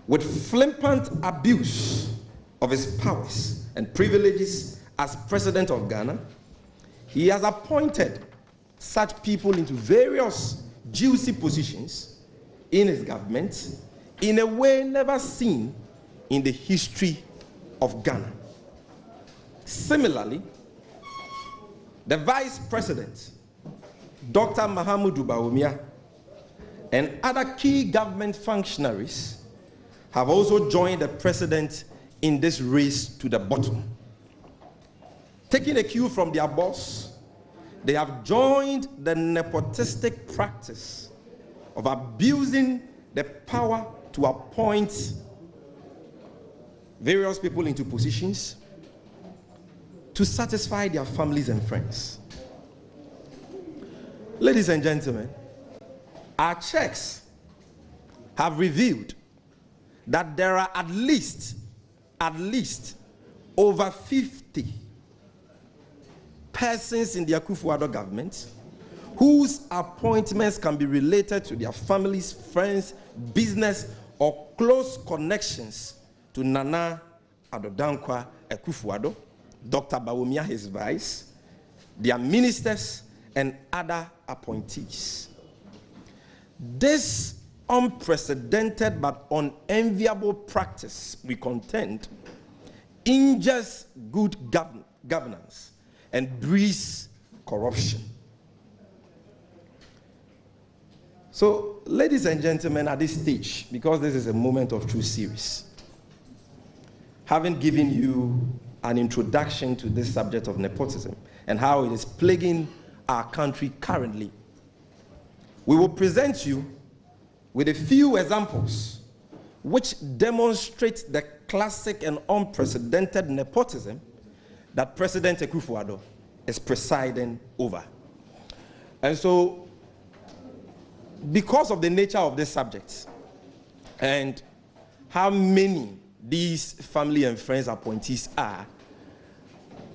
with flippant abuse of his powers and privileges as president of Ghana, he has appointed such people into various juicy positions in his government in a way never seen in the history of Ghana. Similarly, the vice president, Dr. Mahamudu Bawumia, and other key government functionaries have also joined the president in this race to the bottom. Taking a cue from their boss, they have joined the nepotistic practice of abusing the power to appoint various people into positions to satisfy their families and friends. Ladies and gentlemen, our checks have revealed that there are at least over 50 persons in the Akufo-Addo government whose appointments can be related to their families, friends, business, or close connections to Nana Addo Dankwa Akufo-Addo, Dr. Bawumia, his vice, their ministers, and other appointees. This unprecedented but unenviable practice, we contend, injures good governance and breeds corruption. So, ladies and gentlemen, at this stage, because this is a moment of truth series, having given you an introduction to this subject of nepotism and how it is plaguing our country currently, we will present you with a few examples which demonstrate the classic and unprecedented nepotism that President Akufo-Addo is presiding over. And so, because of the nature of this subject and how many these family and friends appointees are,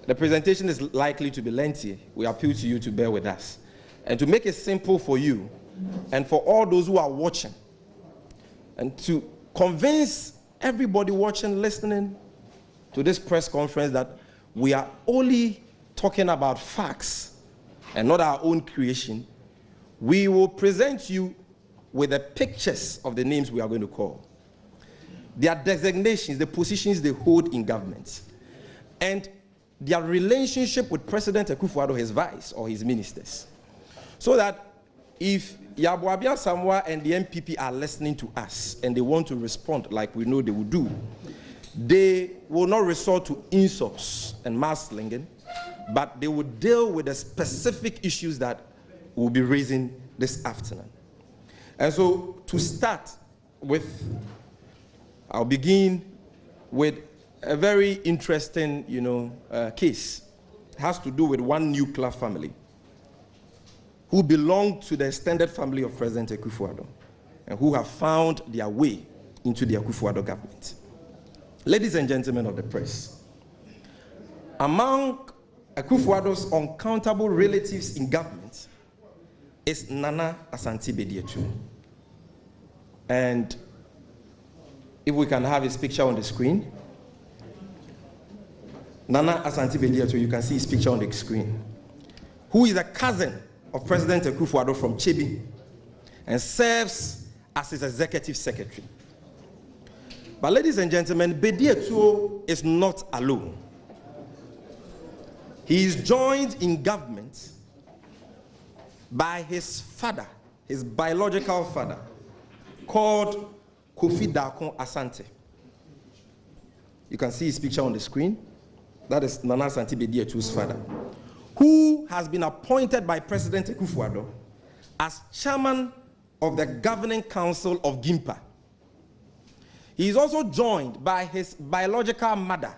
the presentation is likely to be lengthy. We appeal to you to bear with us. And to make it simple for you and for all those who are watching, and to convince everybody watching, listening to this press conference that we are only talking about facts and not our own creation, we will present you with the pictures of the names we are going to call, their designations, the positions they hold in government, and their relationship with President Akufo-Addo, his vice or his ministers. So that if Yabuabia Samoa and the MPP are listening to us and they want to respond like we know they will do, they will not resort to insults and mass-slinging, but they will deal with the specific issues that we'll be raising this afternoon. And so, to start with, I'll begin with a very interesting, case. It has to do with one nuclear family who belonged to the extended family of President Akufo-Addo and who have found their way into the Akufo-Addo government. Ladies and gentlemen of the press, among Akufo-Addo's uncountable relatives in government is Nana Asante Bediatu. And if we can have his picture on the screen. Nana Asante Bediatu, you can see his picture on the screen, who is a cousin of President Akufo-Addo from Chebi and serves as his executive secretary. But ladies and gentlemen, Bediatu is not alone. He is joined in government by his father, his biological father, called Akufo-Addo Asante. You can see his picture on the screen. That is Nana Asante Bediatu's father, who has been appointed by President Akufo-Addo as chairman of the governing council of GIMPA. He is also joined by his biological mother,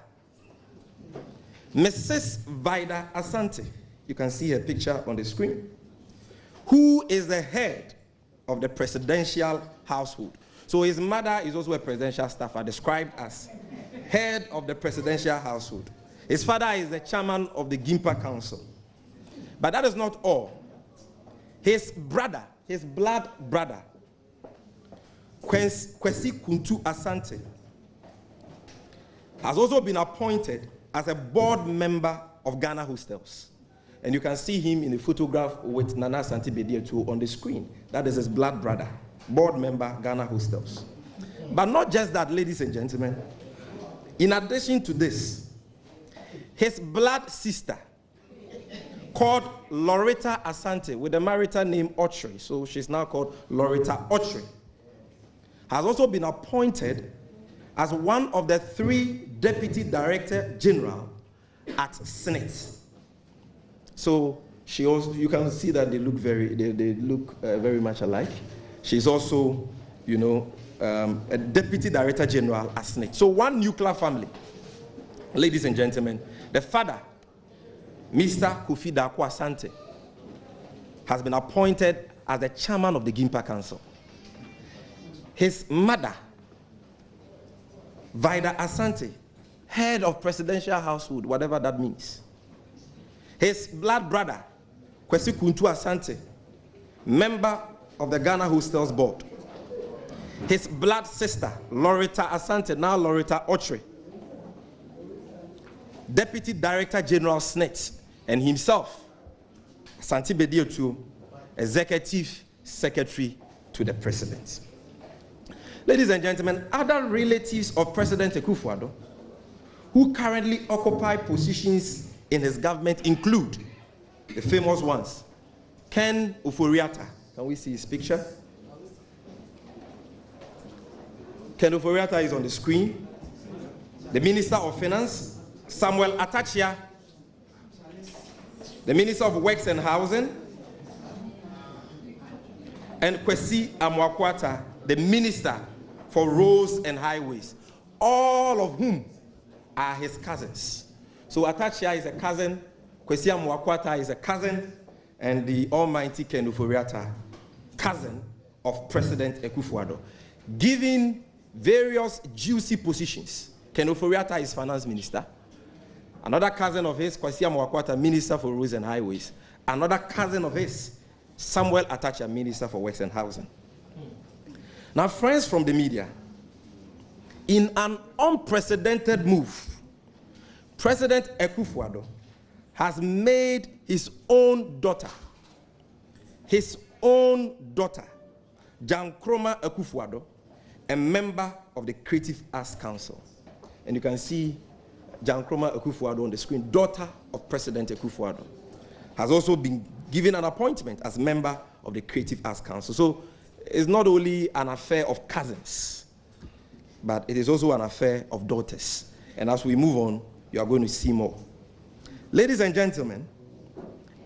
Mrs. Vida Asante. You can see her picture on the screen, who is the head of the presidential household. So his mother is also a presidential staffer, described as head of the presidential household. His father is the chairman of the GIMPA Council. But that is not all. His brother, his blood brother, Kwesi Kuntu Asante has also been appointed as a board member of Ghana Hostels. And you can see him in the photograph with Nana Asante Bediatu on the screen. That is his blood brother, board member, Ghana Hostels. But not just that, ladies and gentlemen. In addition to this, his blood sister, called Loretta Asante, with a marital name Ochre, so she's now called Loretta Ochre, has also been appointed as one of the 3 Deputy Director General at Senate. So she also, you can see that they look very much alike. She's also, you know, a Deputy Director General at Senate. So one nuclear family, ladies and gentlemen. The father, Mr. Akufo-Addo Asante, has been appointed as the chairman of the Gimpa Council. His mother, Vida Asante, head of presidential household, whatever that means. His blood brother, Kwesi Kuntu Asante, member of the Ghana Hostels Board. His blood sister, Loretta Asante, now Loretta Ochre, Deputy Director General Senate, and himself, Asante Bediatu, Executive Secretary to the President. Ladies and gentlemen, other relatives of President Akufo-Addo who currently occupy positions in his government include the famous ones. Ken Ofori-Atta. Can we see his picture? Ken Ofori-Atta is on the screen. The Minister of Finance, Samuel Atachia, the Minister of Works and Housing, and Kwesi Amoakwata, the Minister for Roads and Highways, all of whom are his cousins. So Atachia is a cousin, Kwesi Amoakwata is a cousin, and the almighty Ken Ofori-Atta, cousin of President Akufo-Addo, given various juicy positions. Ken Ofori-Atta is Finance Minister. Another cousin of his, Kwesi Amoakwata, Minister for Roads and Highways. Another cousin of his, Samuel Atachia, Minister for Works and Housing. Now, friends from the media, in an unprecedented move, President Akufo-Addo has made his own daughter, Jankroma Akufo-Addo, a member of the Creative Arts Council. And you can see Jankroma Akufo-Addo on the screen, daughter of President Akufo-Addo, has also been given an appointment as member of the Creative Arts Council. So it's not only an affair of cousins, but it is also an affair of daughters. And as we move on, you are going to see more. Ladies and gentlemen,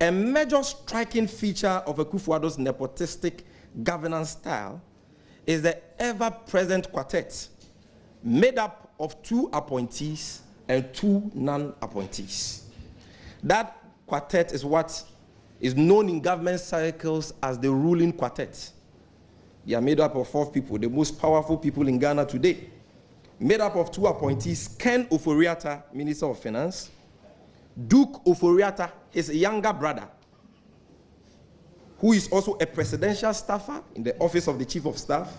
a major striking feature of Akufo-Addo's nepotistic governance style is the ever-present quartet, made up of 2 appointees and 2 non-appointees. That quartet is what is known in government circles as the ruling quartet. They are made up of 4 people, the most powerful people in Ghana today. Made up of 2 appointees, Ken Ofori-Atta, Minister of Finance, Duke Ofori-Atta, his younger brother, who is also a presidential staffer in the office of the Chief of Staff,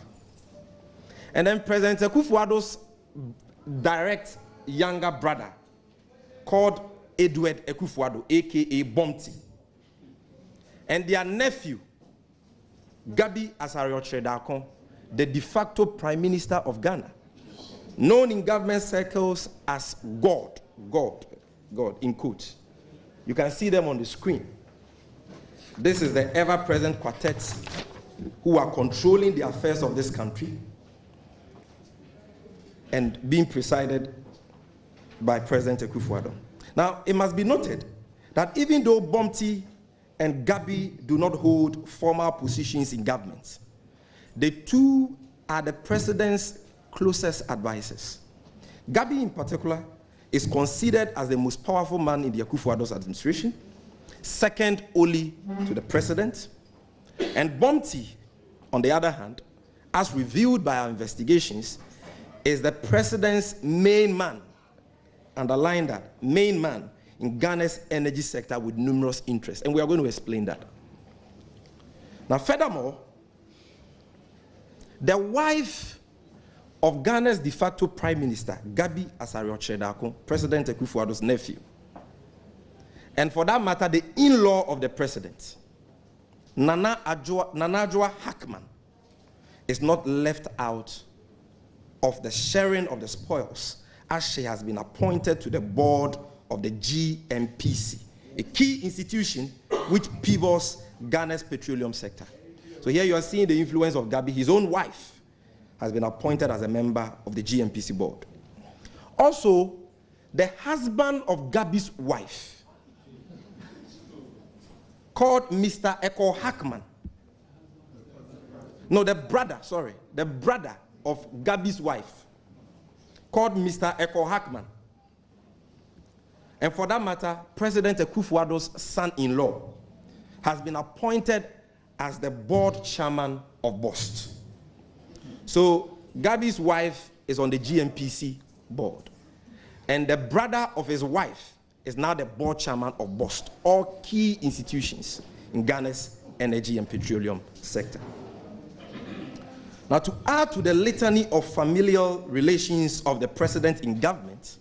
and then President Akufo-Addo's direct younger brother, called Edward Akufo-Addo, aka Bomti, and their nephew, Gabi Asare-Ochre, the de facto Prime Minister of Ghana, known in government circles as God in quotes. You can see them on the screen. This is the ever-present quartet who are controlling the affairs of this country and being presided by President Akufo-Addo. Now, it must be noted that even though Bomti and Gabi do not hold formal positions in government, the 2 are the president's closest advisors. Gabi, in particular, is considered as the most powerful man in the Akufo-Addo's administration, second only to the president. And Bomti, on the other hand, as revealed by our investigations, is the president's main man, underline that, main man in Ghana's energy sector with numerous interests. And we are going to explain that. Now, furthermore, The wife of Ghana's de facto Prime Minister, Gabi Asare-Okyere, President Akufo-Addo's nephew, and for that matter, the in-law of the president, Nana Adwoa Hackman, is not left out of the sharing of the spoils, as she has been appointed to the board of the GNPC, a key institution which pivots Ghana's petroleum sector. So here you are seeing the influence of Gabi. His own wife has been appointed as a member of the GNPC board. Also, the husband of Gabi's wife, called Mr. Eko Hackman. No, the brother of Gabi's wife, called Mr. Eko Hackman. And for that matter, President Akufo-Addo's son-in-law has been appointed as the board chairman of Gov't. So Gabi's wife is on the GNPC board, and the brother of his wife is now the board chairman of Gov't, all key institutions in Ghana's energy and petroleum sector. Now, to add to the litany of familial relations of the president in government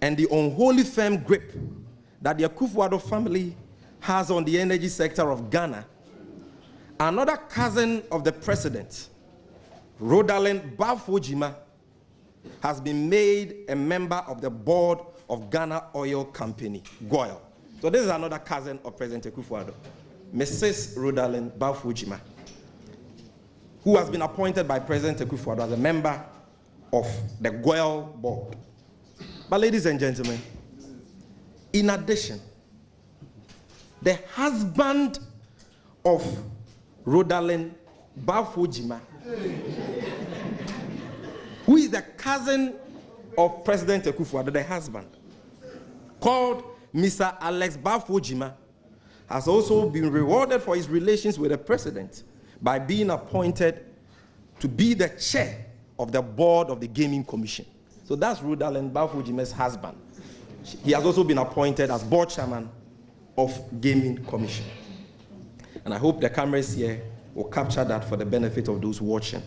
and the unholy firm grip that the Akufo-Addo family has on the energy sector of Ghana, another cousin of the president, Rodalen Bafojima, has been made a member of the board of Ghana Oil Company, GOIL. So this is another cousin of President Akufo-Addo, Mrs. Rodalen Bafojima, who has been appointed by President Akufo-Addo as a member of the GOIL board. But ladies and gentlemen, in addition, the husband of Rodalen Bafojima, who is the cousin of President Akufo-Addo, the husband, called Mr. Alex Bafojima, has also been rewarded for his relations with the president by being appointed to be the chair of the board of the Gaming Commission. So that's Rodalen Bafojima's husband. He has also been appointed as board chairman of Gaming Commission. And I hope the cameras here will capture that for the benefit of those watching.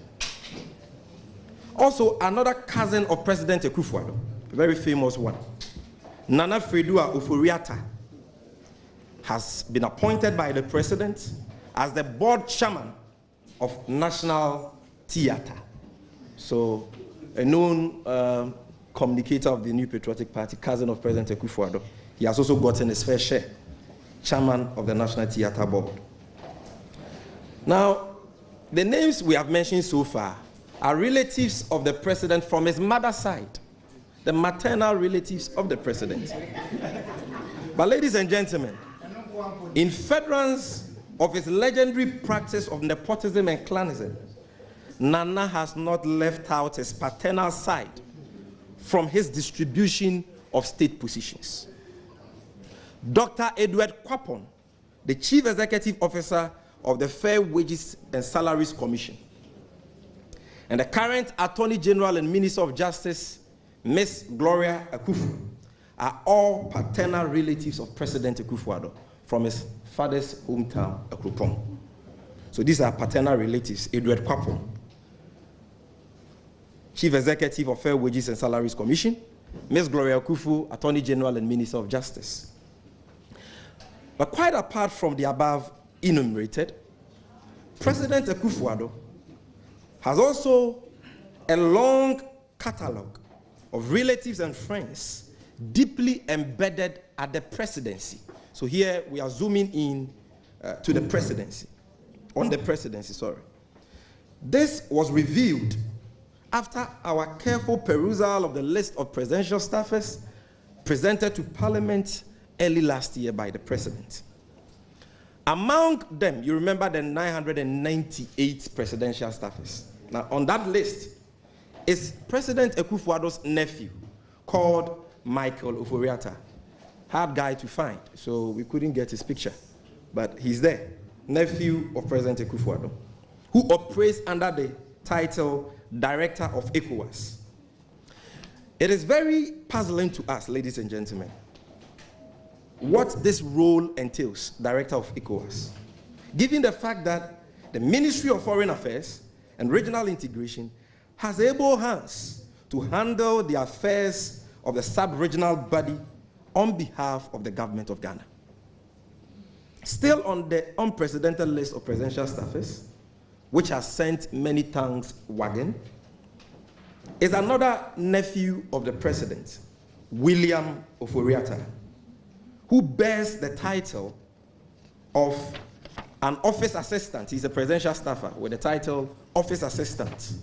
Also, another cousin of President Akufo-Addo, a very famous one, Nana Fredua Oforiatta, has been appointed by the president as the board chairman of National Theatre. So, a known communicator of the New Patriotic Party, cousin of President Akufo-Addo. He has also gotten his fair share, chairman of the National Theatre Board. Now, the names we have mentioned so far are relatives of the president from his mother's side, the maternal relatives of the president. But ladies and gentlemen, in furtherance of his legendary practice of nepotism and clanism, Nana has not left out his paternal side from his distribution of state positions. Dr. Edward Kwapon, the Chief Executive Officer of the Fair Wages and Salaries Commission, and the current Attorney General and Minister of Justice, Ms. Gloria Akufo, are all paternal relatives of President Akufo-Addo from his father's hometown, Akropong. So these are paternal relatives. Edward Kwapon, Chief Executive of Fair Wages and Salaries Commission, Ms. Gloria Akufo, Attorney General and Minister of Justice. But quite apart from the above enumerated, President Akufo-Addo has also a long catalogue of relatives and friends deeply embedded at the presidency. So here we are zooming in to the presidency, on the presidency, sorry. This was revealed after our careful perusal of the list of presidential staffers presented to Parliament early last year by the president. Among them, you remember the 998 presidential staffers. Now, on that list is President Akufo-Addo's nephew, called Michael Oforiatta. Hard guy to find, so we couldn't get his picture. But he's there, nephew of President Akufo-Addo, who operates under the title Director of ECOWAS. It is very puzzling to us, ladies and gentlemen, what this role entails, Director of ECOWAS, given the fact that the Ministry of Foreign Affairs and regional integration, has able hands to handle the affairs of the sub-regional body on behalf of the government of Ghana. Still on the unprecedented list of presidential staffers, which has sent many tongues wagging, is another nephew of the president, William Ofori-Atta, who bears the title of an office assistant. He's a presidential staffer with the title office assistant.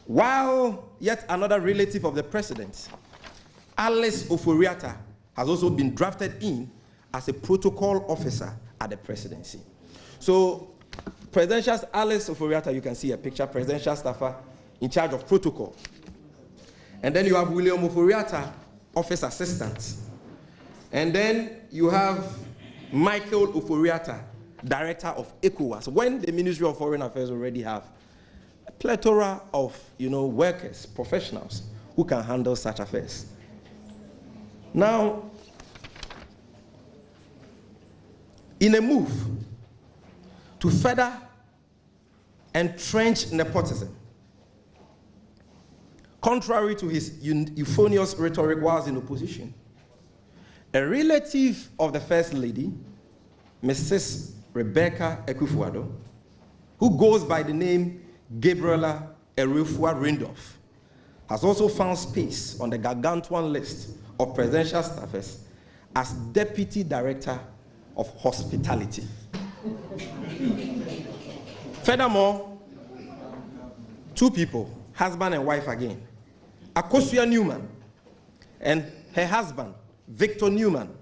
While yet another relative of the president, Alice Ofori-Atta, has also been drafted in as a protocol officer at the presidency. So, Presidential Alice Ofori-Atta, you can see a picture, presidential staffer in charge of protocol. And then you have William Ofori-Atta, office assistant. And then you have Michael Ofori-Atta, director of ECOWAS. When the Ministry of Foreign Affairs already have a plethora of workers, professionals who can handle such affairs. Now, in a move to further entrench nepotism, contrary to his euphonious rhetoric whilst in opposition, a relative of the First Lady, Mrs. Rebecca Akufo-Addo, who goes by the name Gabriela Erufua-Rindolph, has also found space on the gargantuan list of presidential staffers as Deputy Director of Hospitality. Furthermore, two people, husband and wife again, Akosua Newman and her husband, Victor Newman,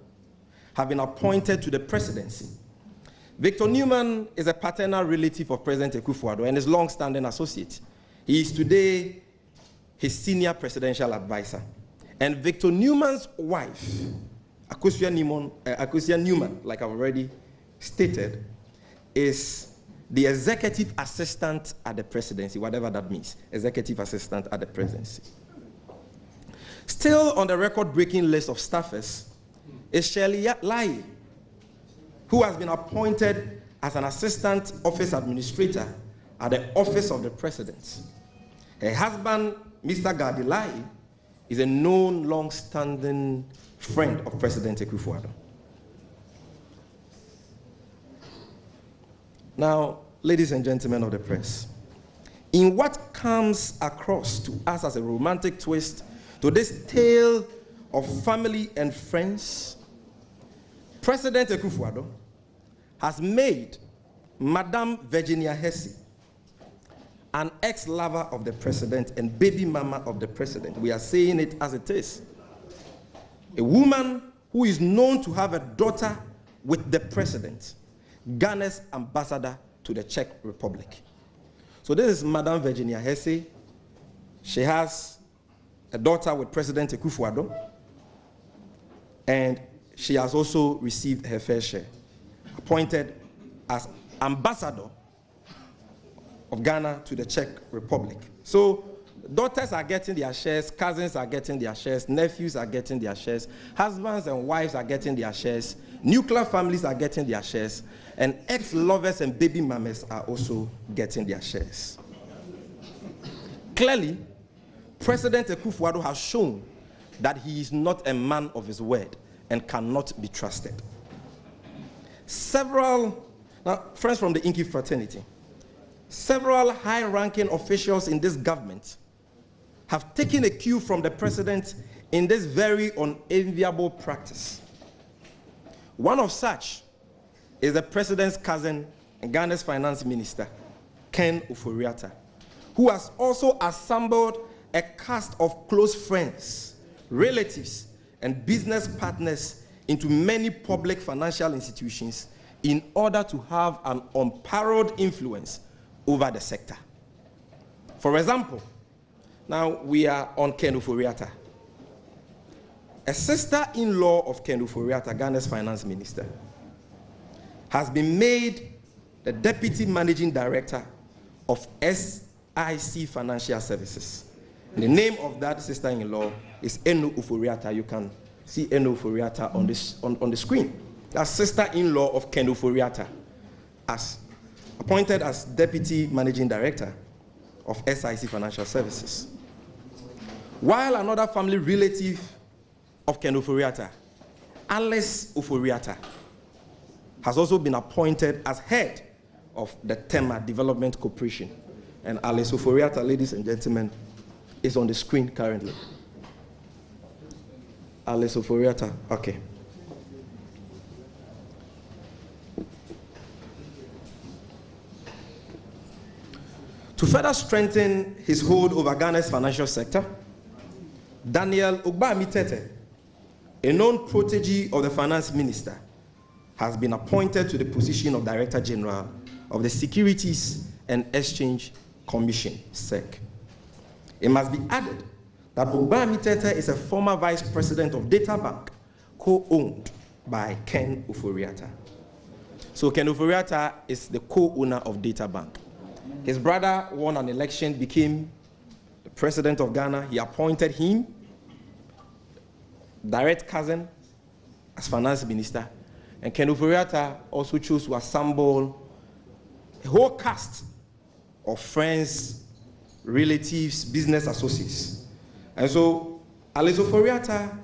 have been appointed to the presidency. Victor Newman is a paternal relative of President Akufo-Addo and is long-standing associate. He is today his senior presidential advisor. And Victor Newman's wife, Akosua Newman, like I've already stated, is the executive assistant at the presidency, whatever that means, executive assistant at the presidency. Still on the record-breaking list of staffers is Shirley Lai, who has been appointed as an assistant office administrator at the office of the president. Her husband, Mr. Gadi Lai, is a known long-standing friend of President Akufo-Addo. Now, ladies and gentlemen of the press, in what comes across to us as a romantic twist to this tale of family and friends, President Akufo-Addo has made Madame Virginia Hesse an ex-lover of the president and baby mama of the president. We are saying it as it is. A woman who is known to have a daughter with the president, Ghana's ambassador to the Czech Republic. So this is Madame Virginia Hesse. She has a daughter with President Akufo-Addo, and she has also received her fair share, appointed as ambassador of Ghana to the Czech Republic. So daughters are getting their shares, cousins are getting their shares, nephews are getting their shares, husbands and wives are getting their shares, nuclear families are getting their shares, and ex-lovers and baby mamas are also getting their shares. Clearly, President Akufo-Addo has shown that he is not a man of his word and cannot be trusted. Now, friends from the Inky fraternity, several high-ranking officials in this government have taken a cue from the president in this very unenviable practice. One of such is the president's cousin and Ghana's finance minister, Ken Ofori-Atta, who has also assembled a cast of close friends, relatives, and business partners into many public financial institutions in order to have an unparalleled influence over the sector. For example, now we are on Ken Ofori-Atta. A sister-in-law of Ken Ofori-Atta, Ghana's finance minister, has been made the deputy managing director of SIC Financial Services. And the name of that sister-in-law is Eno Ofori-Atta. You can see Eno Ofori-Atta on the screen. That's sister-in-law of Ken Ofori-Atta as appointed as Deputy Managing Director of SIC Financial Services. While another family relative of Ken Ofori-Atta, Alice Ofori-Atta, has also been appointed as head of the Tema Development Corporation. And Alice Ofori-Atta, ladies and gentlemen, is on the screen currently. Alice Ofori-Atta, okay. To further strengthen his hold over Ghana's financial sector, Daniel Ogba-Amitete, a known protege of the finance minister, has been appointed to the position of Director General of the Securities and Exchange Commission, SEC. It must be added that Ogba-Amitete is a former vice president of DataBank, co-owned by Ken Ofori-Atta. So Ken Ofori-Atta is the co-owner of DataBank. His brother won an election, became the president of Ghana. He appointed him, direct cousin, as finance minister. And Ken Ofori-Atta also chose to assemble a whole cast of friends, relatives, business associates. And so Alice Ofori-Atta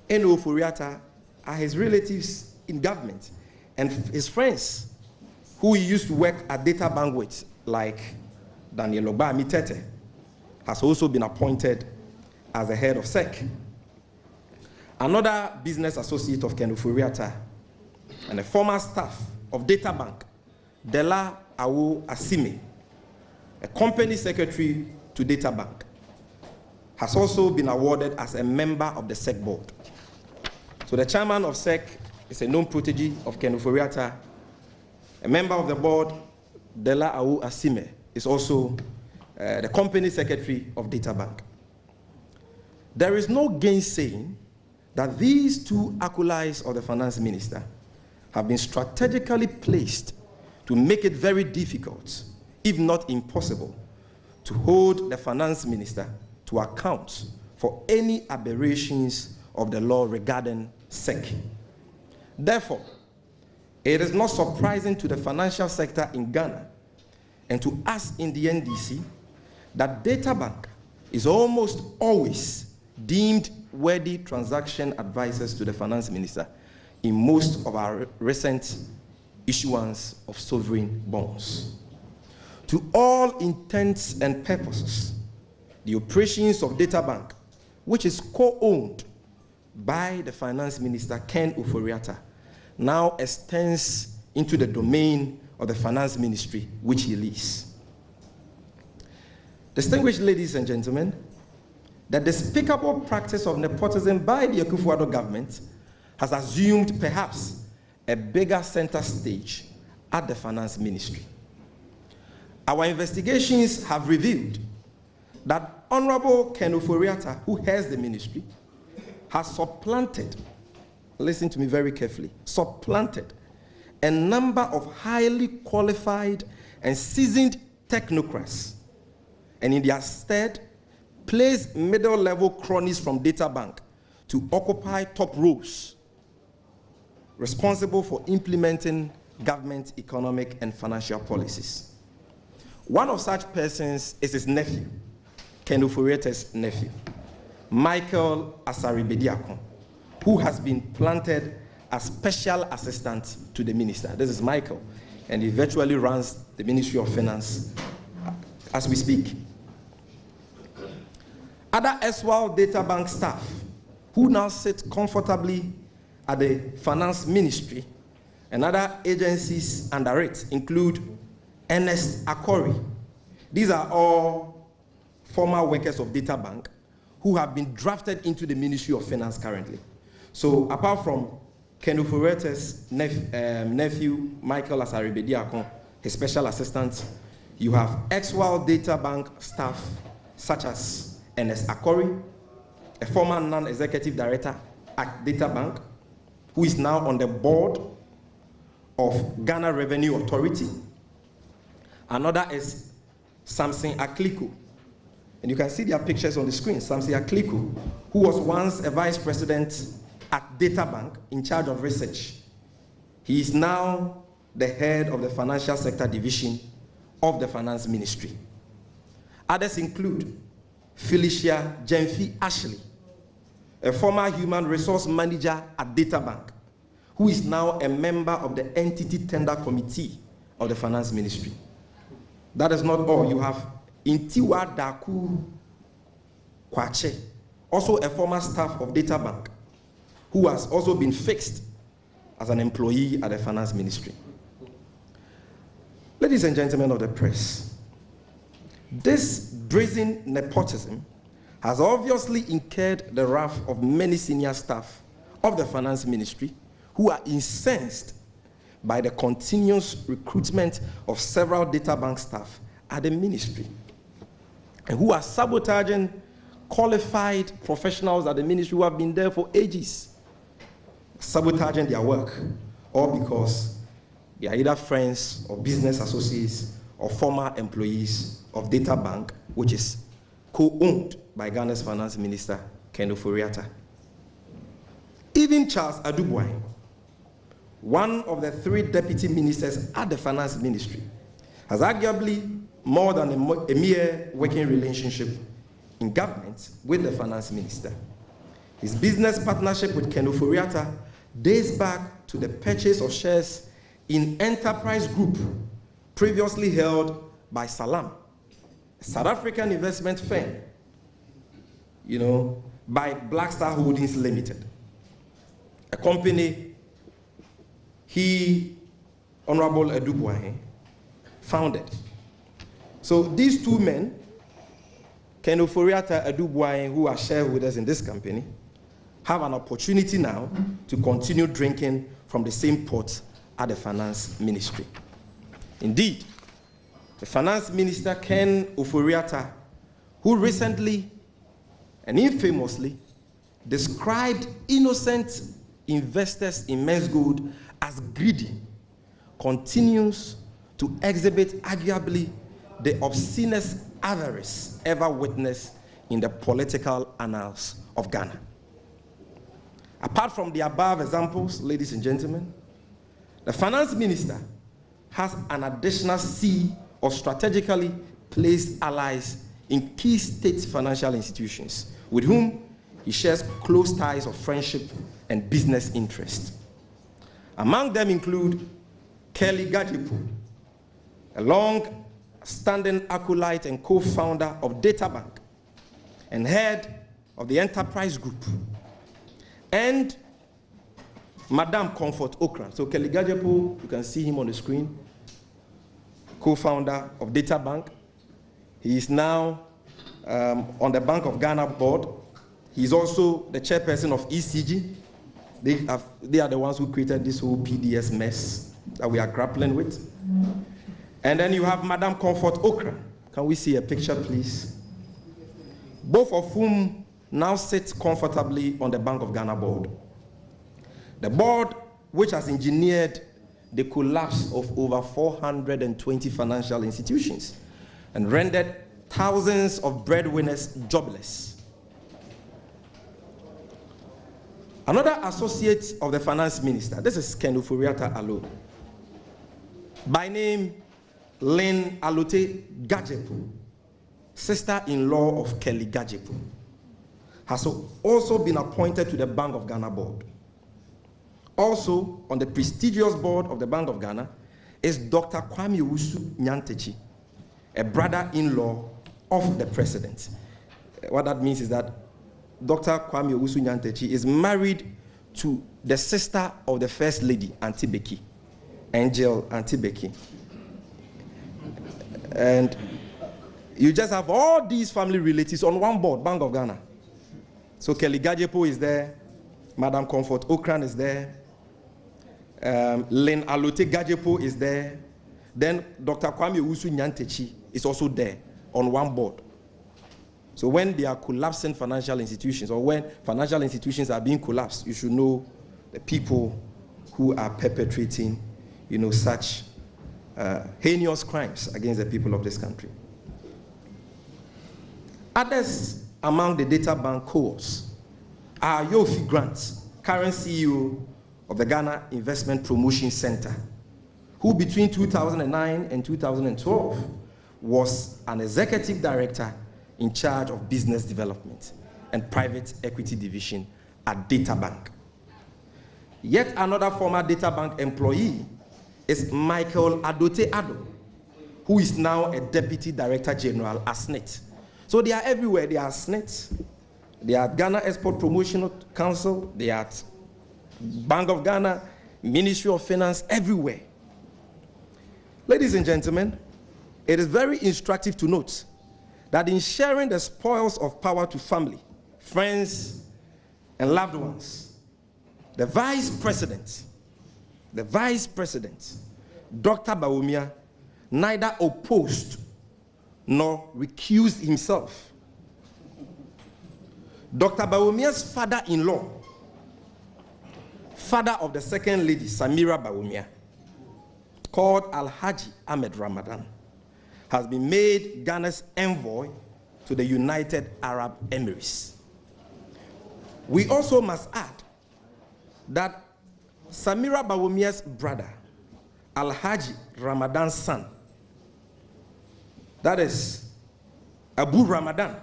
and Ofori-Atta are his relatives in government, and his friends who he used to work at DataBank with, like Daniel Ogba-Amitete, has also been appointed as the head of SEC. Another business associate of Ken Ofori-Atta and a former staff of DataBank, Dela Awo Asime, a company secretary to DataBank, has also been awarded as a member of the SEC board. So the chairman of SEC is a known protege of Ken Ofori-Atta. A member of the board, Dela Awo Asime, is also the company secretary of DataBank. There is no gainsaying that these two acolytes of the finance minister have been strategically placed to make it very difficult, if not impossible, to hold the finance minister to account for any aberrations of the law regarding SEC. Therefore, it is not surprising to the financial sector in Ghana and to us in the NDC that DataBank is almost always deemed worthy transaction advisors to the finance minister in most of our recent issuance of sovereign bonds. To all intents and purposes, the operations of DataBank, which is co-owned by the finance minister Ken Ofori-Atta, now extends into the domain of the finance ministry, which he leads. Distinguished ladies and gentlemen, the despicable practice of nepotism by the Akufo-Addo government has assumed perhaps a bigger center stage at the finance ministry. Our investigations have revealed that Honorable Ken Ofori-Atta, who heads the ministry, has supplanted, listen to me very carefully, supplanted a number of highly qualified and seasoned technocrats, and in their stead, placed middle-level cronies from DataBank to occupy top roles, responsible for implementing government economic and financial policies. One of such persons is his nephew, Ken Ofori-Atta's nephew, Michael Asari-Bediakon, who has been planted as special assistant to the minister. This is Michael, and he virtually runs the Ministry of Finance as we speak. Other erstwhile DataBank staff who now sit comfortably at the finance ministry and other agencies under it include Ernest Akori. These are all former workers of DataBank who have been drafted into the Ministry of Finance currently. So apart from Ken Ofori-Atta's nephew, Michael Asari-Bediakon, his special assistant, you have erstwhile DataBank staff such as Ernest Akori, a former non-executive director at DataBank, who is now on the board of Ghana Revenue Authority. Another is Samson Akliko. And you can see their pictures on the screen. Samson Akliko, who was once a vice president at DataBank in charge of research. He is now the head of the Financial Sector Division of the Finance Ministry. Others include Felicia Gyamfi Ashley, a former human resource manager at Data Bank, who is now a member of the Entity Tender Committee of the Finance Ministry. That is not all. You have Intiwa Daku Kwache, also a former staff of Data Bank, who has also been fixed as an employee at the Finance Ministry. Ladies and gentlemen of the press, this brazen nepotism has obviously incurred the wrath of many senior staff of the Finance Ministry who are incensed by the continuous recruitment of several Data Bank staff at the ministry, and who are sabotaging qualified professionals at the ministry who have been there for ages, sabotaging their work, all because they are either friends or business associates or former employees of Data Bank, which is co-owned by Ghana's Finance Minister, Akufo-Addo. Even Charles Adubwai, one of the 3 deputy ministers at the Finance Ministry, has arguably more than a mere working relationship in government with the Finance Minister. His business partnership with Akufo-Addo dates back to the purchase of shares in Enterprise Group, previously held by Salam, a South African investment firm, by Black Star Holdings Limited, a company he, Honorable Adubwai, founded. So these 2 men, Akufo-Addo, Adubwai, who are shareholders in this company, have an opportunity now to continue drinking from the same pot at the Finance Ministry. Indeed, the Finance Minister, Ken Akufo-Addo, who recently and infamously described innocent investors in men's gold as greedy, continues to exhibit arguably the obscenest avarice ever witnessed in the political annals of Ghana. Apart from the above examples, ladies and gentlemen, the Finance Minister has an additional sea of strategically placed allies in key state financial institutions with whom he shares close ties of friendship and business interest. Among them include Kelly Gajipo, a long-standing acolyte and co-founder of Data Bank and head of the Enterprise Group, and Madam Comfort Okran. So Kelly Gajipo, you can see him on the screen, co-founder of Data Bank. He is now on the Bank of Ghana board. He's also the chairperson of ECG. They are the ones who created this whole PDS mess that we are grappling with. And then you have Madam Comfort Okran. Can we see a picture, please? Both of whom now sit comfortably on the Bank of Ghana board. The board, which has engineered the collapse of over 420 financial institutions and rendered thousands of breadwinners jobless. Another associate of the Finance Minister, this is Akufo-Addo alone, by name Lynn Alote Gajepo, sister-in-law of Kelly Gajepo, has also been appointed to the Bank of Ghana board. Also on the prestigious board of the Bank of Ghana is Dr. Kwame Owusu Nyantakyi, a brother-in-law of the president. What that means is that Dr. Kwame Owusu Nyantakyi is married to the sister of the First Lady, Auntie Becky, Angel Auntie Becky. And you just have all these family relatives on one board, Bank of Ghana. So Kelly Gajepo is there, Madam Comfort Okran is there, Lynn Alote Gajepo is there, then Dr. Kwame Owusu Nyantakyi is also there on one board. So when they are collapsing financial institutions, or when financial institutions are being collapsed, you should know the people who are perpetrating, such heinous crimes against the people of this country. Others among the Data Bank cohorts are Yofi Grant, current CEO of the Ghana Investment Promotion Center, who between 2009 and 2012 was an executive director in charge of business development and private equity division at Databank. Yet another former Databank employee is Michael Akufo-Addo, who is now a deputy director general at SNET. So they are everywhere. They are SNET, they are Ghana Export Promotional Council, they are Bank of Ghana, Ministry of Finance, everywhere. Ladies and gentlemen, it is very instructive to note that in sharing the spoils of power to family, friends, and loved ones, the Vice President, Dr. Bawumia, neither opposed nor recused himself. Dr. Bawumia's father-in-law, father of the second lady, Samira Bawumia, called Alhaji Ahmed Ramadan, has been made Ghana's envoy to the United Arab Emirates. We also must add that Samira Bawumia's brother, Alhaji Ramadan's son, that is Abu Ramadan,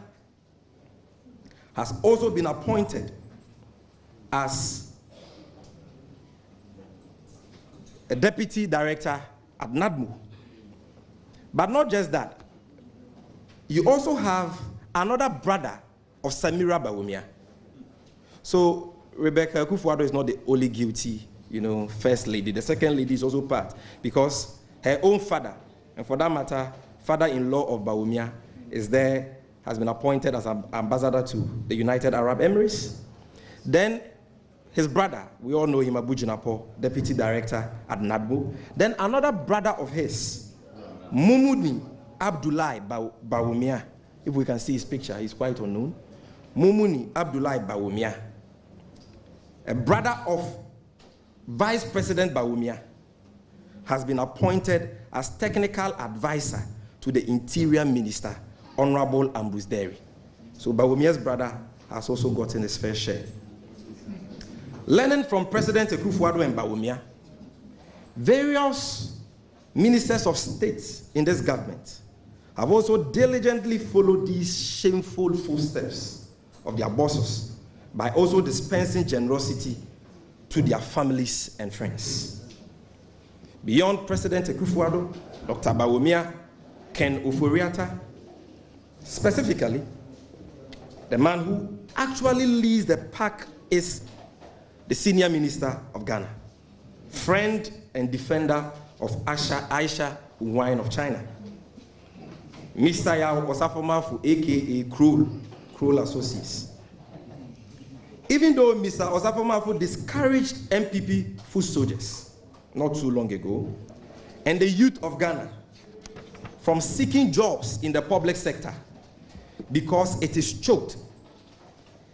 has also been appointed as a deputy director at NADMO. But not just that, you also have another brother of Samira Bawumia. So Rebecca Akufo-Addo is not the only guilty, first lady. The second lady is also part, because her own father, and for that matter, father-in-law of Bawumia, has been appointed as an ambassador to the United Arab Emirates. Then his brother, we all know him, Abu Jinapo, deputy director at NADMO. Then another brother of his, Mumuni Abdullahi Bawumia. If we can see his picture, he's quite unknown. Mumuni Abdullahi Bawumia, a brother of Vice President Bawumia, has been appointed as technical advisor to the Interior Minister, Honorable Ambrose Derry. So Bawumia's brother has also gotten his fair share. Learning from President Akufo-Addo and Bawumia, various ministers of state in this government have also diligently followed these shameful footsteps of their bosses by also dispensing generosity to their families and friends. Beyond President Akufo-Addo, Dr. Bawumia, Ken Oforiatta, specifically, the man who actually leads the pack is the senior minister of Ghana, friend and defender of Aisha Wine of China, Mr. Yao Osafomafu, aka Kroll Associates. Even though Mr. Osafomafu discouraged MPP foot soldiers not too long ago, and the youth of Ghana from seeking jobs in the public sector because it is choked,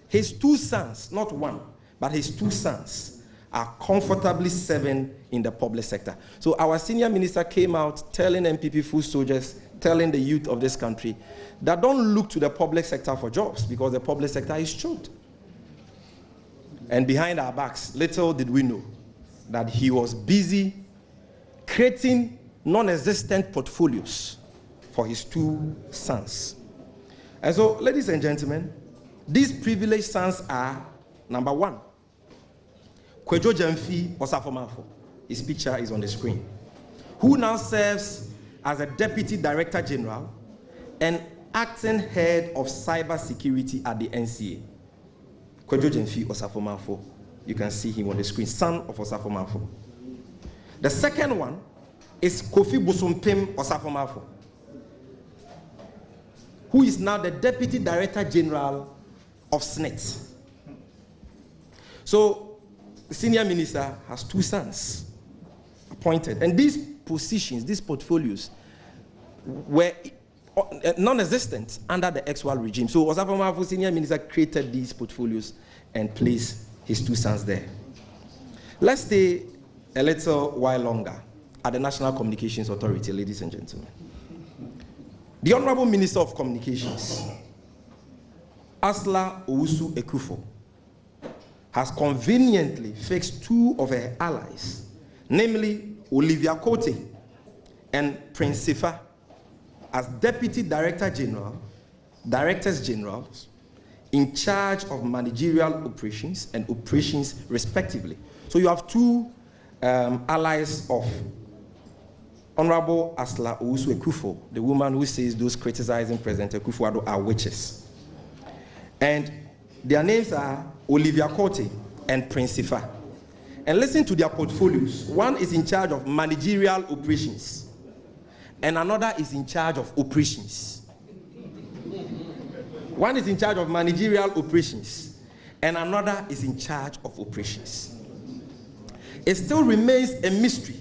his two sons, not one, but his two sons, are comfortably serving in the public sector. So our senior minister came out telling MPP foot soldiers, telling the youth of this country that don't look to the public sector for jobs because the public sector is choked. And behind our backs, little did we know that he was busy creating non-existent portfolios for his two sons. And so, ladies and gentlemen, these privileged sons are, number one, Gyamfi Osafo-Maafo, his picture is on the screen, who now serves as a Deputy Director General and acting head of cyber security at the NCA. Gyamfi Osafo-Maafo, you can see him on the screen, son of Osafo-Maafo. The second one is Kofi Bosompem Osafo-Maafo, who is now the Deputy Director General of SNET. So, the senior minister has two sons appointed, and these positions, these portfolios, were non-existent under the ex-Wal regime. So Osafo-Maafo, senior minister, created these portfolios and placed his two sons there. Let's stay a little while longer at the National Communications Authority, ladies and gentlemen. The Honorable Minister of Communications, Asla Owusu Ekufo, has conveniently fixed two of her allies, namely Olivia Cote and Prince Sifa as Deputy Directors Generals in charge of managerial operations and operations respectively. So you have two allies of Honorable Asla Owusu Akufo, the woman who says those criticizing President Akufo-Addo are witches. And their names are Olivia Cote and Prince Sifa. And listen to their portfolios. One is in charge of managerial operations, and another is in charge of operations. One is in charge of managerial operations, and another is in charge of operations. It still remains a mystery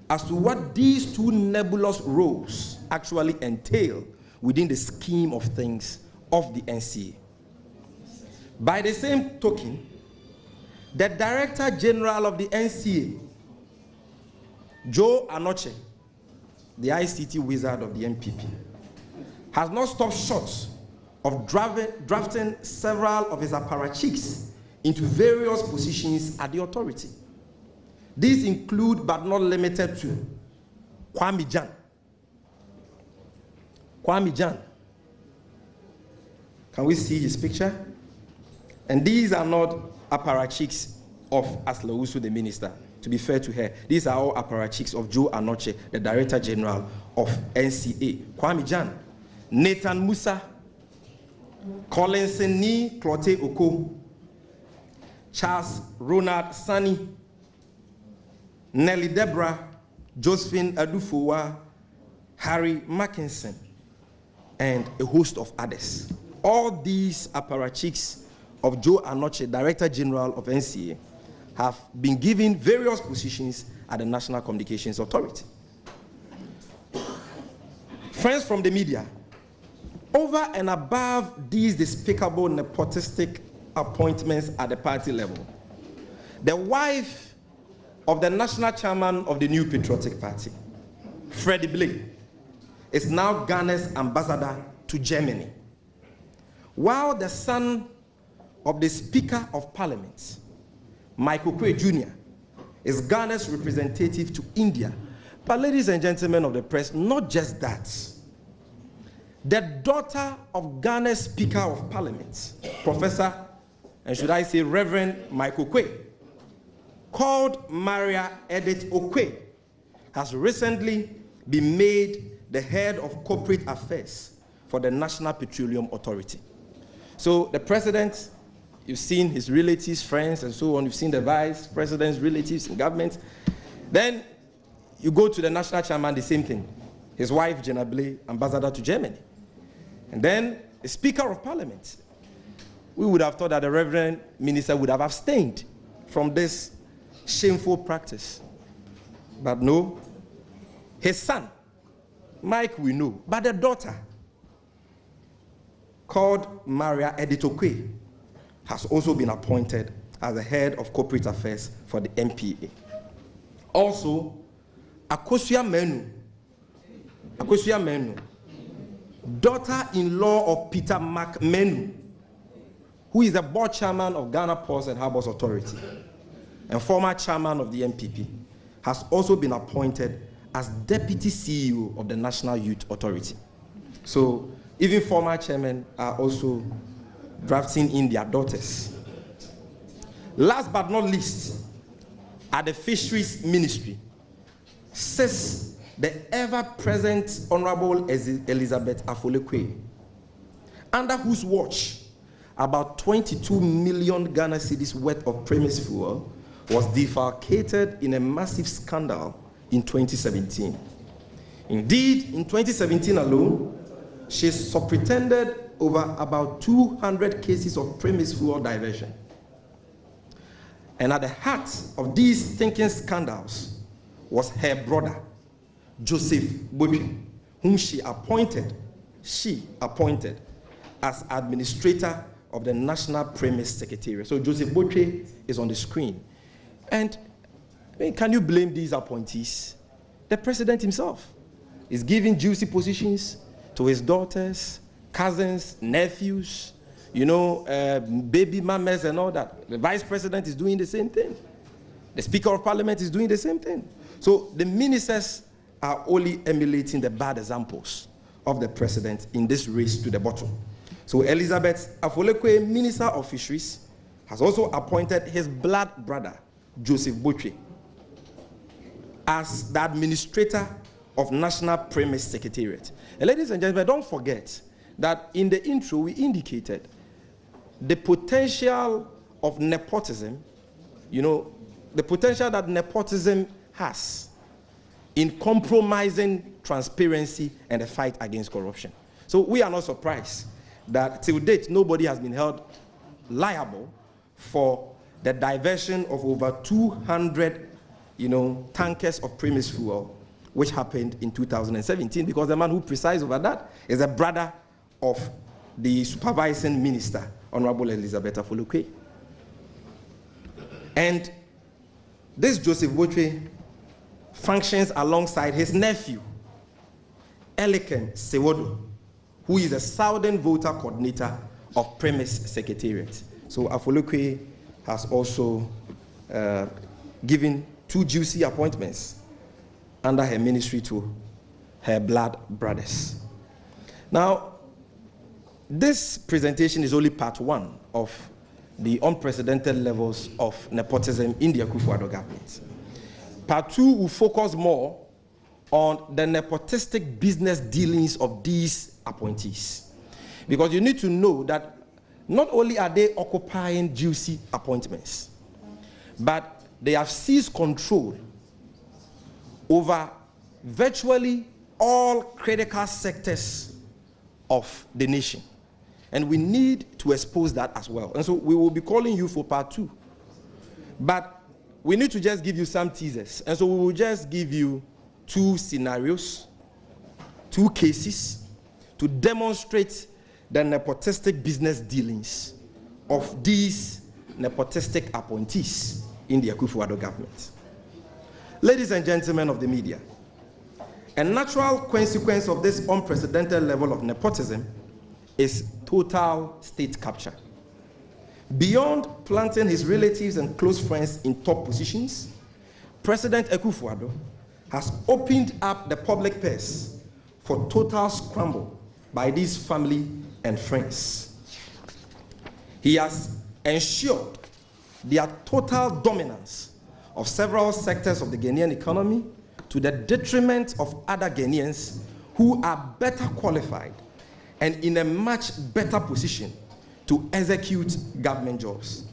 as to what these two nebulous roles actually entail within the scheme of things of the NCA. By the same token, the Director General of the NCA, Joe Anoche, the ICT wizard of the MPP, has not stopped short of drafting several of his apparatchiks into various positions at the authority. These include, but not limited to, Kwame Jan. Kwame Jan. Can we see his picture? And these are not apparatchiks of Asla Owusu, the minister. To be fair to her, these are all apparatchiks of Joe Anoche, the Director General of NCA. Kwame Jan, Nathan Musa, Collinson Ni Clote Oko, Charles Ronald Sani, Nelly Deborah, Josephine Adufowa, Harry Mackinson, and a host of others. All these apparatchiks of Joe Anoche, Director General of NCA, have been given various positions at the National Communications Authority. Friends from the media, over and above these despicable nepotistic appointments at the party level, the wife of the national chairman of the New Patriotic Party, Freddie Blake, is now Ghana's ambassador to Germany, while the son of the Speaker of Parliament, Michael Kwe Jr., is Ghana's representative to India. But ladies and gentlemen of the press, not just that. The daughter of Ghana's Speaker of Parliament, Professor, and should I say Reverend Michael Kwe, called Maria Edith Okwe, has recently been made the head of corporate affairs for the National Petroleum Authority. So the president, you've seen his relatives, friends, and so on. You've seen the vice president's relatives in government. Then you go to the national chairman, the same thing. His wife, Jenna Blay, ambassador to Germany. And then the Speaker of Parliament. We would have thought that the Reverend Minister would have abstained from this shameful practice. But no, his son, Mike, we know, but the daughter, called Maria Edith Okwe, has also been appointed as the head of corporate affairs for the MPA. Also, Akosua Menu, daughter-in-law of Peter McMenu, who is the board chairman of Ghana Ports and Harbours Authority and former chairman of the MPP, has also been appointed as deputy CEO of the National Youth Authority. So even former chairmen are also drafting in their daughters. Last but not least, at the Fisheries Ministry, sits the ever-present Honorable Elizabeth Afolekwe, under whose watch about 22 million Ghana cedis worth of premise fuel was defalcated in a massive scandal in 2017. Indeed, in 2017 alone, she superintended over about 200 cases of premise fuel diversion. And at the heart of these thinking scandals was her brother, Joseph Botre, whom she appointed as administrator of the National Premise Secretariat. So Joseph Botre is on the screen. And I mean, can you blame these appointees? The president himself is giving juicy positions to his daughters, cousins, nephews, you know, baby mamas and all that. The vice president is doing the same thing. The Speaker of Parliament is doing the same thing. So the ministers are only emulating the bad examples of the president in this race to the bottom. So Elizabeth Afolekwe, Minister of Fisheries, has also appointed his blood brother, Joseph Botwe, as the administrator of National Premise Secretariat. And ladies and gentlemen, don't forget that in the intro we indicated the potential of nepotism, the potential that nepotism has in compromising transparency and the fight against corruption. So we are not surprised that till date nobody has been held liable for the diversion of over 200 tankers of premise fuel, which happened in 2017, because the man who presides over that is a brother of the supervising minister, Honorable Elizabeth Afolekwe. And this Joseph Botwe functions alongside his nephew, Elikem Sewodo, who is a Southern Voter Coordinator of Premise Secretariat. So Afolekwe has also given 2 juicy appointments under her ministry to her blood brothers. Now, this presentation is only part 1 of the unprecedented levels of nepotism in the Akufo-Addo government. Part 2 will focus more on the nepotistic business dealings of these appointees. Because you need to know that not only are they occupying juicy appointments, but they have seized control over virtually all critical sectors of the nation. And we need to expose that as well. And so we will be calling you for part 2. But we need to just give you some teasers. And so we will just give you 2 scenarios, 2 cases, to demonstrate the nepotistic business dealings of these nepotistic appointees in the Akufo-Addo government. Ladies and gentlemen of the media, a natural consequence of this unprecedented level of nepotism is total state capture. Beyond planting his relatives and close friends in top positions, President Akufo-Addo has opened up the public purse for total scramble by these family and friends. He has ensured their total dominance of several sectors of the Ghanaian economy, to the detriment of other Ghanaians who are better qualified and in a much better position to execute government jobs.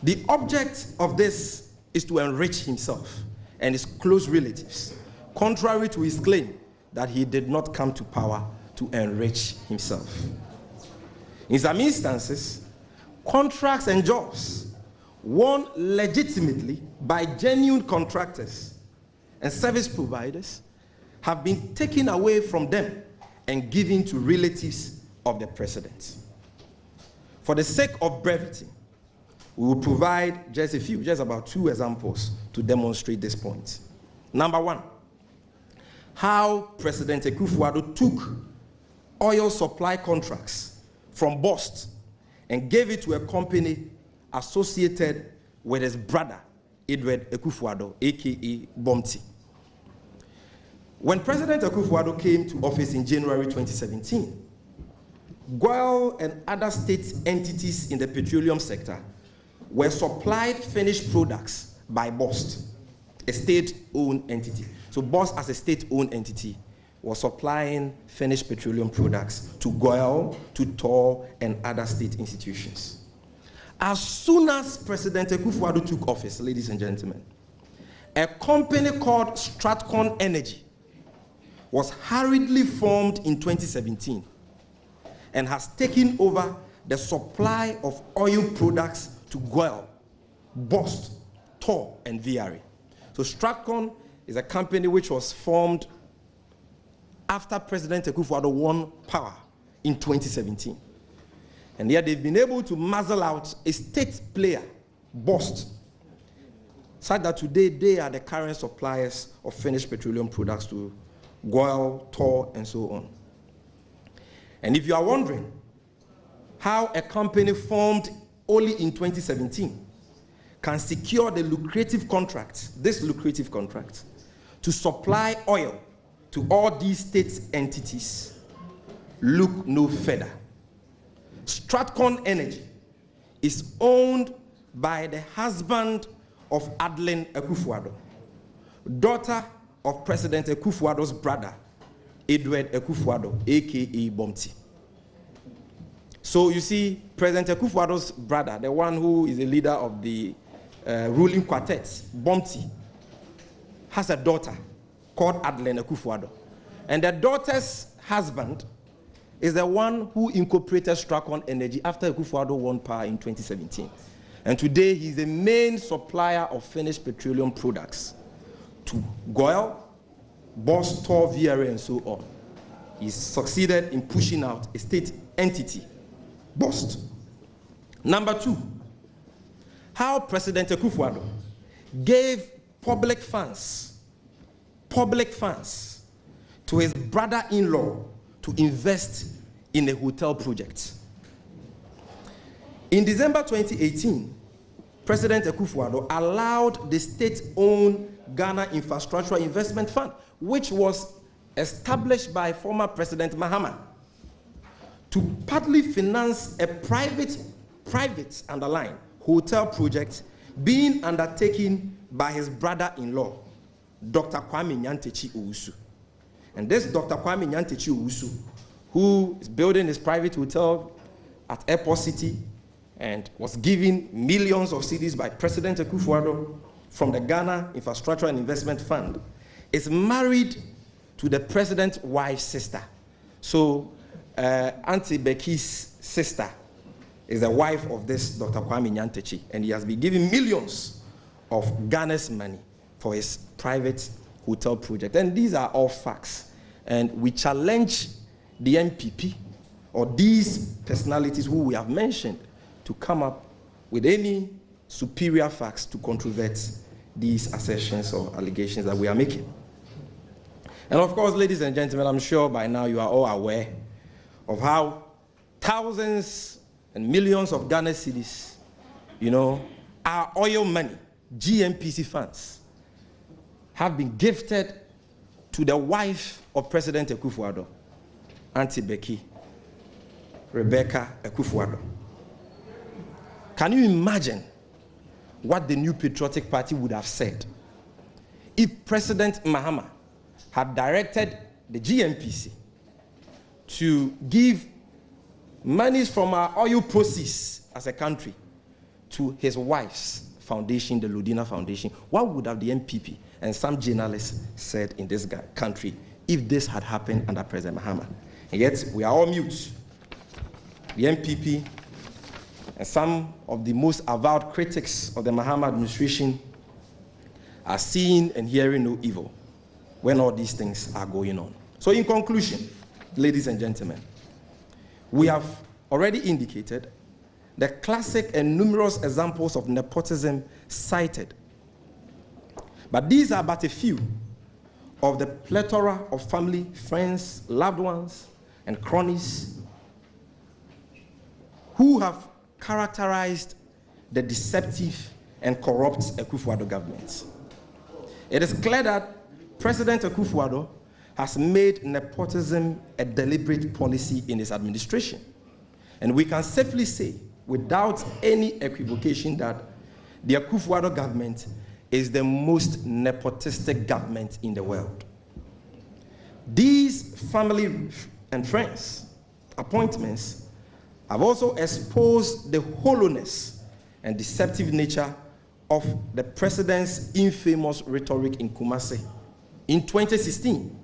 The object of this is to enrich himself and his close relatives, contrary to his claim that he did not come to power to enrich himself. In some instances, contracts and jobs won legitimately by genuine contractors and service providers have been taken away from them and given to relatives of the president. For the sake of brevity, we will provide just about 2 examples to demonstrate this point. Number 1, how President Akufo-Addo took oil supply contracts from gov't and gave it to a company associated with his brother, Edward Akufo-Addo, aka Bomti. When President Akufo-Addo came to office in January 2017, gov't and other state entities in the petroleum sector were supplied finished products by gov't, a state-owned entity. So gov't, as a state-owned entity, was supplying finished petroleum products to gov't, to TOR, and other state institutions. As soon as President Akufo-Addo took office, ladies and gentlemen, a company called Stratcon Energy was hurriedly formed in 2017 and has taken over the supply of oil products to gov't, TOR, and VRA. So Stratcon is a company which was formed after President Akufo-Addo won power in 2017. And yet they've been able to muzzle out a state player, gov't, such that today they are the current suppliers of finished petroleum products to gov't, TOR, and so on. And if you are wondering how a company formed only in 2017 can secure the lucrative contract, this lucrative contract, to supply oil to all these state entities, look no further. Stratcon Energy is owned by the husband of Adeline Akufo-Addo, daughter of President Akufo-Addo's brother, Edward Akufo-Addo, aka Bomti. So you see, President Akufo-Addo's brother, the one who is the leader of the ruling quartet, Bomti, has a daughter called Adeline Akufo-Addo. And the daughter's husband is the one who incorporated Stratcon Energy after Akufo-Addo won power in 2017. And today he's the main supplier of finished petroleum products to GOIL, Boss, Tor, VRA, and so on. He succeeded in pushing out a state entity, Boss. Number two, how President Akufo-Addo gave public funds to his brother-in-law to invest in a hotel project. In December 2018, President Akufo-Addo allowed the state-owned Ghana Infrastructure Investment Fund, which was established by former President Mahama, to partly finance a private underline hotel project being undertaken by his brother-in-law, Dr. Kwame Nyantakyi Owusu. And this Dr. Kwame Nyantakyi Owusu, who is building his private hotel at Airport City and was given millions of cedis by President Akufo-Addo from the Ghana Infrastructure and Investment Fund, is married to the president's wife's sister. So Auntie Becky's sister is the wife of this Dr. Kwame Nyantakyi, and he has been giving millions of Ghana's money for his private hotel project. And these are all facts. And we challenge the NPP or these personalities who we have mentioned to come up with any superior facts to controvert these assertions or allegations that we are making. And of course, ladies and gentlemen, I'm sure by now you are all aware of how thousands and millions of Ghana cedis, our oil money, GMPC funds, have been gifted to the wife of President Akufo-Addo, Auntie Becky, Rebecca Akufo-Addo. Can you imagine what the New Patriotic Party would have said if President Mahama had directed the GMPC to give monies from our oil proceeds as a country to his wife's foundation, the Lodina Foundation? What would have the NPP and some journalists said in this country if this had happened under President Mahama? And yet, we are all mute. The NPP and some of the most avowed critics of the Mahama administration are seeing and hearing no evil when all these things are going on. So in conclusion, ladies and gentlemen, we have already indicated the classic and numerous examples of nepotism cited. But these are but a few of the plethora of family, friends, loved ones, and cronies who have characterized the deceptive and corrupt Akufo-Addo government. It is clear that President Akufo-Addo has made nepotism a deliberate policy in his administration. And we can safely say, without any equivocation, that the Akufo-Addo government is the most nepotistic government in the world. These family and friends appointments have also exposed the hollowness and deceptive nature of the president's infamous rhetoric in Kumasi in 2016,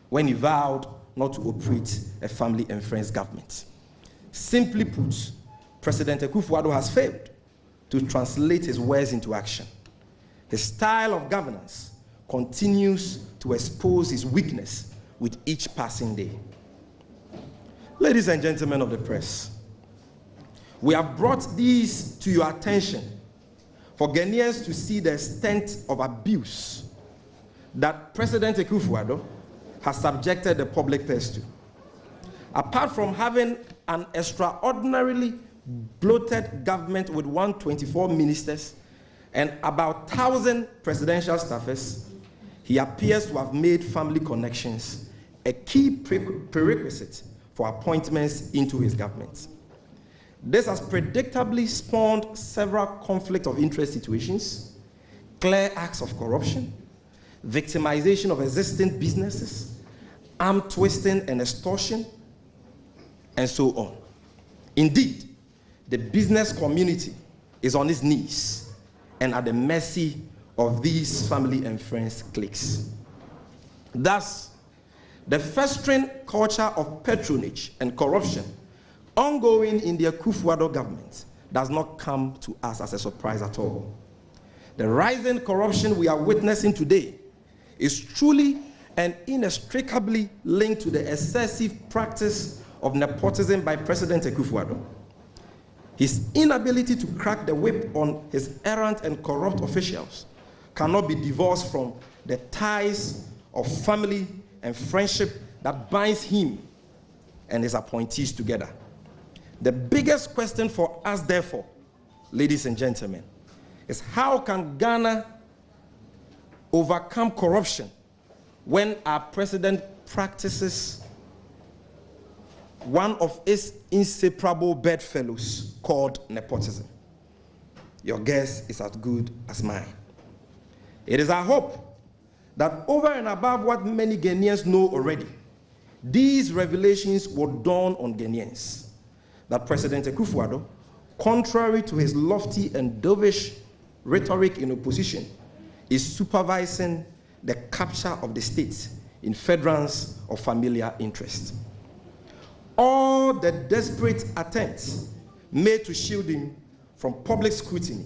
when he vowed not to operate a family and friends government. Simply put, President Akufo-Addo has failed to translate his words into action. His style of governance continues to expose his weakness with each passing day. Ladies and gentlemen of the press, we have brought these to your attention for Ghanaians to see the extent of abuse that President Akufo-Addo has subjected the public purse to. Apart from having an extraordinarily bloated government with 124 ministers and about 1,000 presidential staffers, he appears to have made family connections a key prerequisite for appointments into his government. This has predictably spawned several conflict of interest situations, clear acts of corruption, victimization of existing businesses, arm twisting and extortion, and so on. Indeed, the business community is on its knees and at the mercy of these family and friends cliques. Thus, the festering culture of patronage and corruption ongoing in the Akufo-Addo government does not come to us as a surprise at all. The rising corruption we are witnessing today is truly and inextricably linked to the excessive practice of nepotism by President Akufo-Addo. His inability to crack the whip on his errant and corrupt officials cannot be divorced from the ties of family and friendship that binds him and his appointees together. The biggest question for us, therefore, ladies and gentlemen, is how can Ghana overcome corruption when our president practices one of his inseparable bedfellows called nepotism? Your guess is as good as mine. It is our hope that over and above what many Ghanaians know already, these revelations will dawn on Ghanaians that President Akufo-Addo, contrary to his lofty and dovish rhetoric in opposition, is supervising the capture of the state in furtherance of familiar interest. All the desperate attempts made to shield him from public scrutiny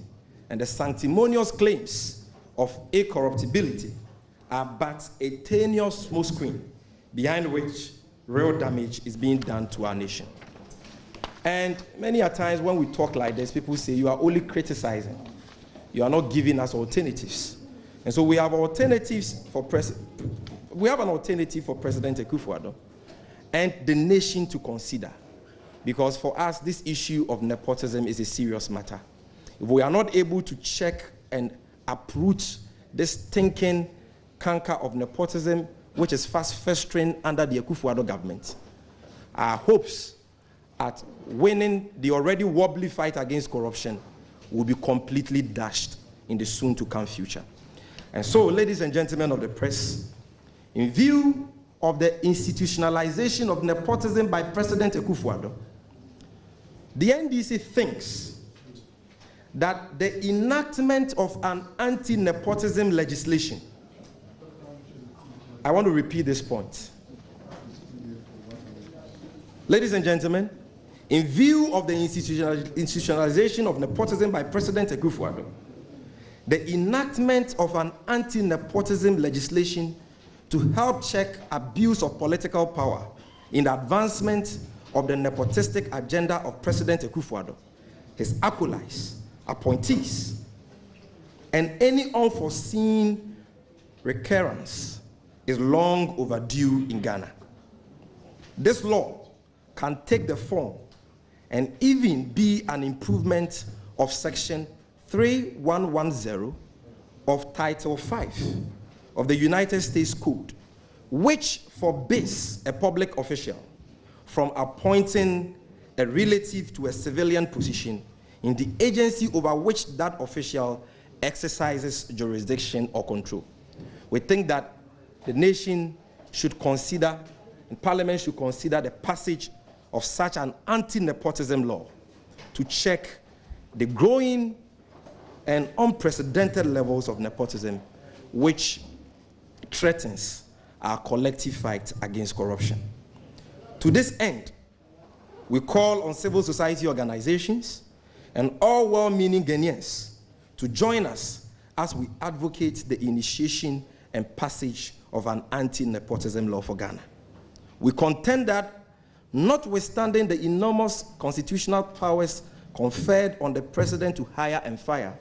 and the sanctimonious claims of incorruptibility are but a tenuous smokescreen behind which real damage is being done to our nation. And many a times when we talk like this, people say you are only criticizing. You are not giving us alternatives. And so we have alternatives for we have an alternative for President Akufo-Addo and the nation to consider. Because for us, this issue of nepotism is a serious matter. If we are not able to check and uproot this thinking canker of nepotism, which is fast festering under the Akufo-Addo government, our hopes at winning the already wobbly fight against corruption will be completely dashed in the soon-to-come future. And so, ladies and gentlemen of the press, in view of the institutionalization of nepotism by President Akufo-Addo, the NDC thinks that the enactment of an anti-nepotism legislation, I want to repeat this point. Ladies and gentlemen, in view of the institutionalization of nepotism by President Akufo-Addo, the enactment of an anti-nepotism legislation to help check abuse of political power in the advancement of the nepotistic agenda of President Akufo-Addo, his acolytes, appointees, and any unforeseen recurrence is long overdue in Ghana. This law can take the form and even be an improvement of Section 3110 of Title 5 of the United States Code, which forbids a public official from appointing a relative to a civilian position in the agency over which that official exercises jurisdiction or control. We think that the nation should consider, and Parliament should consider the passage of such an anti-nepotism law to check the growing and unprecedented levels of nepotism which threatens our collective fight against corruption. To this end, we call on civil society organizations and all well-meaning Ghanaians to join us as we advocate the initiation and passage of an anti-nepotism law for Ghana. We contend that, notwithstanding the enormous constitutional powers conferred on the president to hire and fire,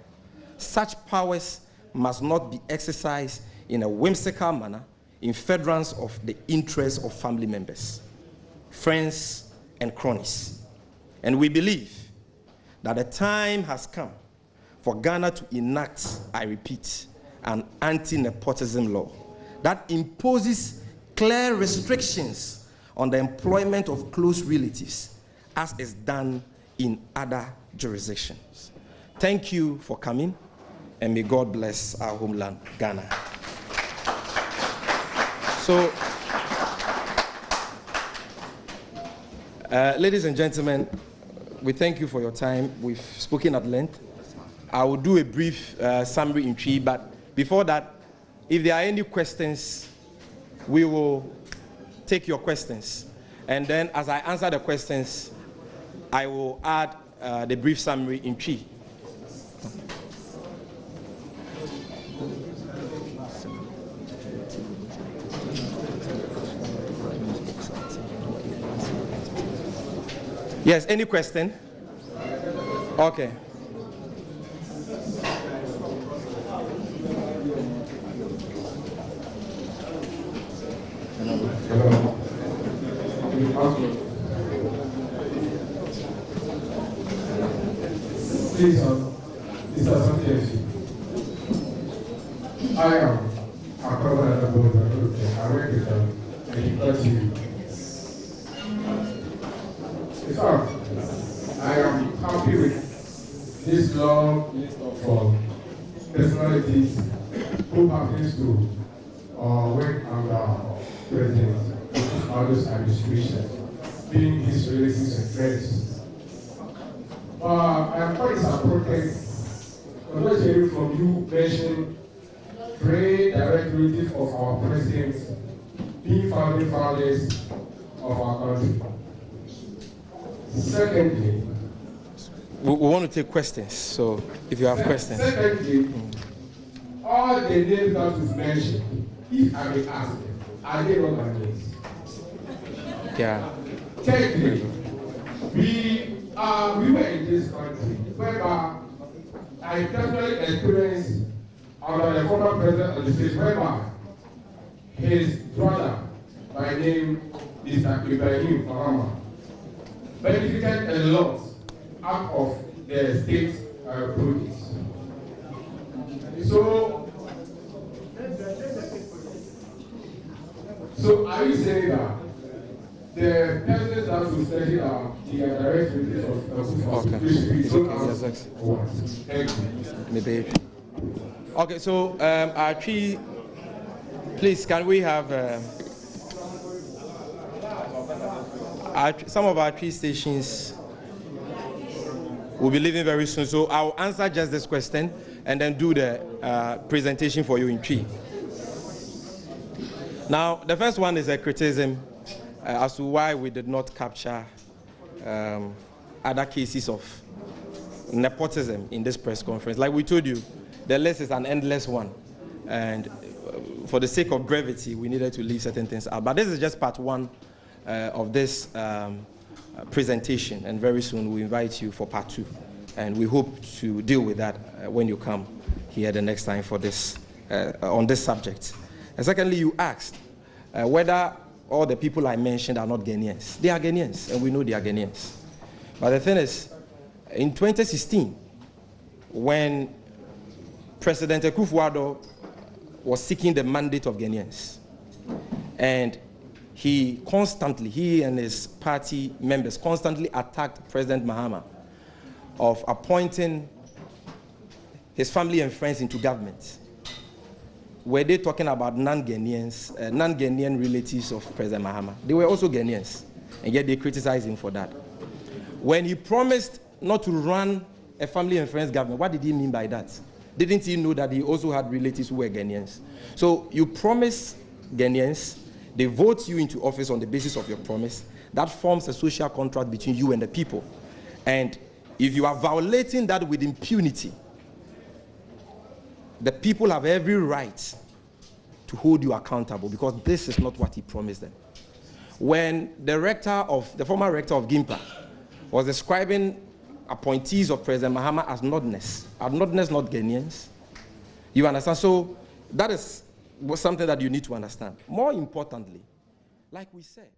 such powers must not be exercised in a whimsical manner in furtherance of the interests of family members, friends, and cronies. And we believe that the time has come for Ghana to enact, I repeat, an anti-nepotism law that imposes clear restrictions on the employment of close relatives, as is done in other jurisdictions. Thank you for coming, and may God bless our homeland, Ghana. So, ladies and gentlemen, we thank you for your time. We've spoken at length. I will do a brief summary in tree, but before that, if there are any questions, we will take your questions. And then as I answer the questions, I will add the brief summary in tree. Yes, any question? Okay. Please, Mr. Sammy Gyamfi, I am Akufo-Addo. I work with and TV. In fact, I am happy with this long list of personalities who happens to work under President Akufo-Addo's administration, being his relatives and friends. I am quite disappointed. I'm not hearing from you mention three direct relatives of our presidents being founding fathers of our country. Secondly, we want to take questions, so if you have questions. Secondly, all the names that you've mentioned, if I may ask them, are they not my names? Yeah. Thirdly, we were in this country whereby I personally experienced under the former president of the state whereby his brother by name is Ibrahim Obama benefited a lot out of the state produce. So are you saying that the presidents that we study are the direct relatives of Maybe. Okay, so our tree, please, can we have some of our tree stations will be leaving very soon, so I'll answer just this question and then do the presentation for you in tree. Now, the first one is a criticism as to why we did not capture other cases of nepotism in this press conference. Like we told you, the list is an endless one, and for the sake of brevity, we needed to leave certain things out. But this is just part one of this presentation, and very soon we invite you for part two, and we hope to deal with that when you come here the next time for this on this subject. And secondly, you asked whether all the people I mentioned are not Ghanaians. They are Ghanaians, and we know they are Ghanaians. But the thing is, in 2016, when President Akufo-Addo was seeking the mandate of Ghanaians, and he and his party members constantly attacked President Mahama of appointing his family and friends into government. Were they talking about non-Ghanaians, non-Ghanaian relatives of President Mahama? They were also Ghanaians, and yet they criticized him for that. When he promised not to run a family and friends government, what did he mean by that? Didn't he know that he also had relatives who were Ghanaians? So you promise Ghanaians, they vote you into office on the basis of your promise. That forms a social contract between you and the people. And if you are violating that with impunity, the people have every right to hold you accountable, because this is not what he promised them. When the former rector of Gimpa was describing appointees of President Mahama as nodness not Ghanaians? You understand? So that is something that you need to understand. More importantly, like we said,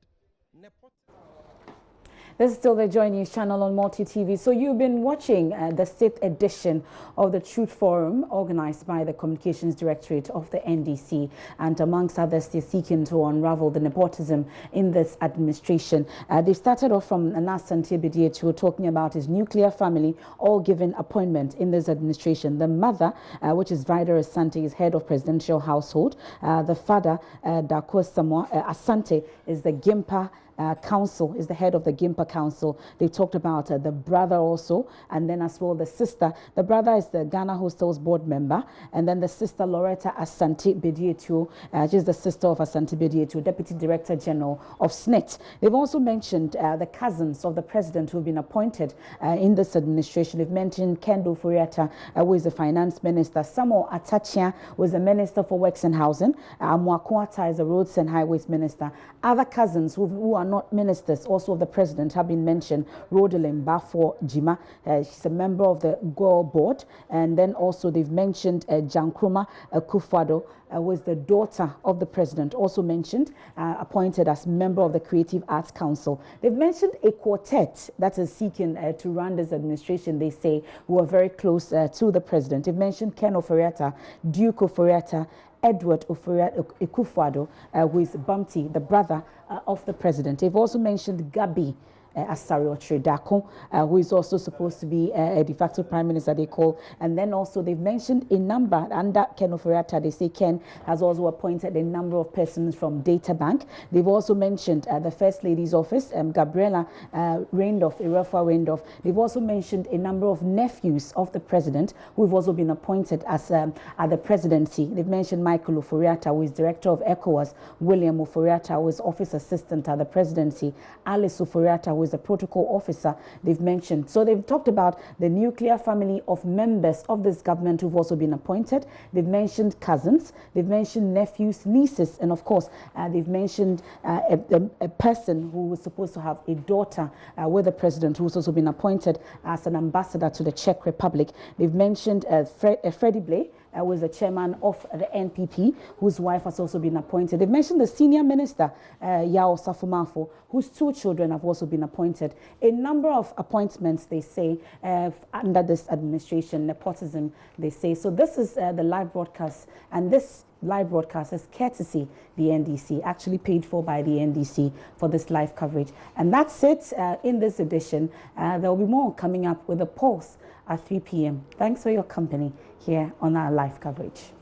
This is still the Joy News channel on Multi TV. So you've been watching the 6th edition of the Truth Forum organized by the Communications Directorate of the NDC. And amongst others, they're seeking to unravel the nepotism in this administration. They started off from Asante Bediatu talking about his nuclear family, all given appointment in this administration. The mother, which is Vida Asante, is head of presidential household. The father, Dako Samoa Asante, is the Gimpa council, is the head of the Gimpa council. They talked about the brother also, and then as well the sister. The brother is the Ghana Hostels board member, and then the sister Loretta Asante Bediatu, she's the sister of Asante Bediatu, Deputy Director General of SNIT. They've also mentioned the cousins of the president who've been appointed in this administration. They've mentioned Kendo Furiata, who is the finance minister. Samuel Atachia was the minister for works and housing. Mwakwata is the roads and highways minister. Other cousins who are not ministers also of the president have been mentioned. Rodelin Bafo Jima, she's a member of the gov't board, and then also they've mentioned Jankruma Akufo-Addo, was the daughter of the president, also mentioned, appointed as member of the Creative Arts Council. They've mentioned a quartet that is seeking to run this administration, they say, who are very close to the president. They've mentioned Ken Oforiatta, Duke Oforiatta, Edward Akufo-Addo, who is Bumpty, the brother of the president. They've also mentioned Gabi Asari Dako, who is also supposed to be a de facto prime minister, they call. And then also they've mentioned a number under Ken Oforiatta. They say Ken has also appointed a number of persons from Data Bank. They've also mentioned the First Lady's office, Gabriela Randolph. They've also mentioned a number of nephews of the president who have also been appointed as at the presidency. They've mentioned Michael Oforiatta, who is director of ECOWAS, William Oforiatta, who is office assistant at the presidency, Alice Oforiatta, who is a protocol officer, they've mentioned. So they've talked about the nuclear family of members of this government who've also been appointed. They've mentioned cousins, they've mentioned nephews, nieces, and of course, they've mentioned a person who was supposed to have a daughter with the president who's also been appointed as an ambassador to the Czech Republic. They've mentioned Freddie Blay, was the chairman of the NPP, whose wife has also been appointed. They've mentioned the senior minister, Yao Safumafo, whose 2 children have also been appointed. A number of appointments, they say, under this administration, nepotism, they say. So this is the live broadcast, and this live broadcast is courtesy the NDC, actually paid for by the NDC for this live coverage. And that's it in this edition. There will be more coming up with a pulse at 3 p.m. Thanks for your company here on our live coverage.